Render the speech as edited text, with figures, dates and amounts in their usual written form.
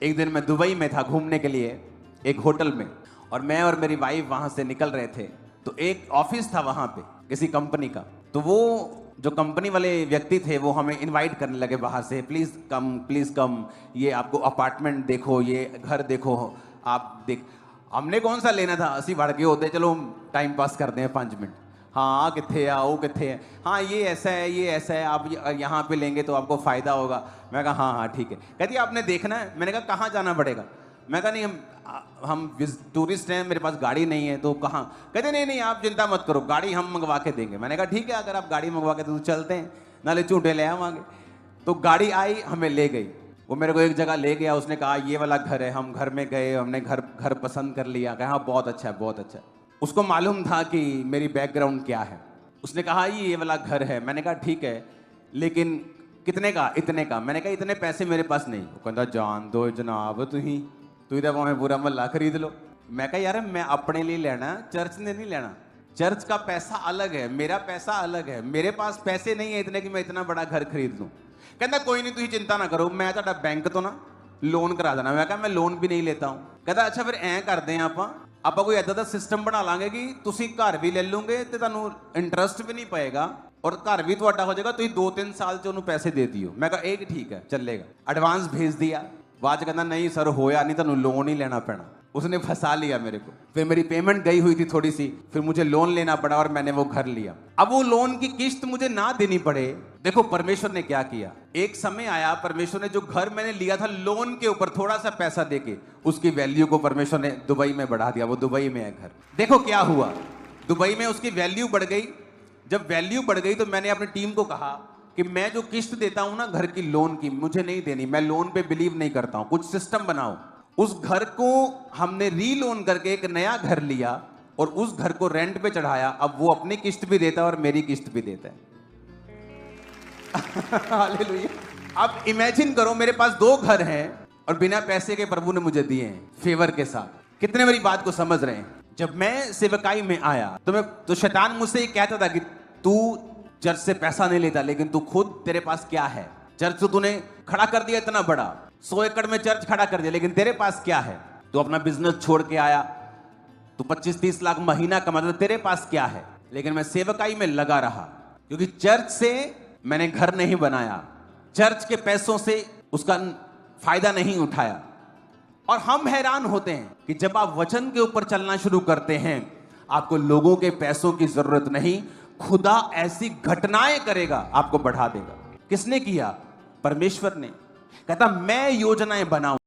एक दिन मैं दुबई में था घूमने के लिए एक होटल में, और मैं और मेरी वाइफ वहां से निकल रहे थे। तो एक ऑफिस था वहां पे किसी कंपनी का, तो वो जो कंपनी वाले व्यक्ति थे वो हमें इनवाइट करने लगे बाहर से, प्लीज कम, ये आपको अपार्टमेंट देखो, ये घर देखो, आप देख। हमने कौन सा लेना था, असी बढ़ के होते चलो टाइम पास करते हैं 5 मिनट। हाँ किथे आ वो किथे है, हाँ ये ऐसा है ये ऐसा है, आप यहाँ पे लेंगे तो आपको फायदा होगा। मैं कहा हाँ ठीक है। कहती आपने देखना है। मैंने कहा कहाँ जाना पड़ेगा। मैं कहा नहीं हम टूरिस्ट हैं, मेरे पास गाड़ी नहीं है, तो कहाँ। कहते नहीं आप चिंता मत करो, गाड़ी हम मंगवा के देंगे। मैंने कहा ठीक है, अगर आप गाड़ी मंगवा के तो चलते हैं, नाले झूठे ले आवांगे। तो गाड़ी आई, हमें ले गई। वो मेरे को एक जगह ले गया, उसने कहा ये वाला घर है। हम घर में गए, हमने घर पसंद कर लिया। कहा हाँ बहुत अच्छा है बहुत अच्छा है। उसको मालूम था कि मेरी बैकग्राउंड क्या है। उसने कहा ये वाला घर है। मैंने कहा ठीक है, लेकिन कितने का? इतने का। मैंने कहा इतने पैसे मेरे पास नहीं। वो कहता जान दो जनाब, तू तो भावें पूरा महल्ला खरीद लो। मैं कहा यार मैं अपने लिए लेना, चर्च ने नहीं लेना। चर्च का पैसा अलग है, मेरा पैसा अलग है। मेरे पास पैसे नहीं है इतने कि मैं इतना बड़ा घर खरीद लूं। कहता कोई नहीं तुम चिंता ना करो, मैं तुहाडा बैंक तो ना लोन करा देना। मैं कहा मैं लोन भी नहीं लेता हूं। कहता अच्छा फिर ऐ करते हैं ਆਪਾਂ ਕੋਈ ਐਦਾਂ ਦਾ ਸਿਸਟਮ ਬਣਾ ਲਾਂਗੇ ਕਿ ਤੁਸੀਂ ਘਰ ਵੀ ਲੈ ਲਓਗੇ ਤੇ ਤੁਹਾਨੂੰ ਇੰਟਰਸਟ ਵੀ ਨਹੀਂ ਪਏਗਾ, और घर भी ਤੁਹਾਡਾ ਹੋ ਜਾਏਗਾ। ਤੁਸੀਂ 2-3 ਸਾਲ ਚ ਉਹਨੂੰ ਪੈਸੇ ਦੇ ਦਿਓ। मैं कहा एक ठीक है चलेगा। एडवांस भेज दिया। बाद च कहता नहीं सर होया नहीं, ਤੁਹਾਨੂੰ लोन ही लेना पैना। उसने फंसा लिया मेरे को। फिर मेरी पेमेंट गई हुई थी थोड़ी सी, फिर मुझे लोन लेना पड़ा और मैंने वो घर लिया। अब वो लोन की किस्त मुझे ना देनी पड़े। देखो परमेश्वर ने क्या किया। एक समय आया, परमेश्वर ने जो घर मैंने लिया था लोन के ऊपर थोड़ा सा पैसा देके, उसकी वैल्यू को परमेश्वर ने दुबई में बढ़ा दिया। वो दुबई में है घर। देखो क्या हुआ, दुबई में उसकी वैल्यू बढ़ गई। जब वैल्यू बढ़ गई तो मैंने अपनी टीम को कहा कि मैं जो किस्त देता हूं ना घर की लोन की, मुझे नहीं देनी। मैं लोन पे बिलीव नहीं करता हूं, कुछ सिस्टम बनाओ। उस घर को हमने रीलोन करके एक नया घर लिया और उस घर को रेंट पे चढ़ाया। अब वो अपनी किस्त भी देता है और मेरी किस्त भी देता है। हालेलुया। अब इमेजिन करो मेरे पास 2 घर हैं और बिना पैसे के प्रभु ने मुझे दिए हैं, फेवर के साथ। कितने मेरी बात को समझ रहे हैं। जब मैं सेवकाई में आया तो शैतान मुझसे ये कहता था कि तू चर्च से पैसा नहीं लेता, लेकिन तू खुद, तेरे पास क्या है? चर्च तो तूने खड़ा कर दिया इतना बड़ा, 100 एकड़ में चर्च खड़ा कर दिया, लेकिन तेरे पास क्या है? तू अपना बिजनेस छोड़ के आया, तू 25-30 लाख महीना कमाता, तेरे पास क्या है? लेकिन मैं सेवकाई में लगा रहा, क्योंकि चर्च से मैंने घर नहीं बनाया, चर्च के पैसों से उसका फायदा नहीं उठाया। और हम हैरान होते हैं कि जब आप वचन के ऊपर चलना शुरू करते हैं, आपको लोगों के पैसों की जरूरत नहीं, खुदा ऐसी घटनाएं करेगा, आपको बढ़ा देगा। किसने किया? परमेश्वर ने। कहता मैं योजनाएं बनाऊं।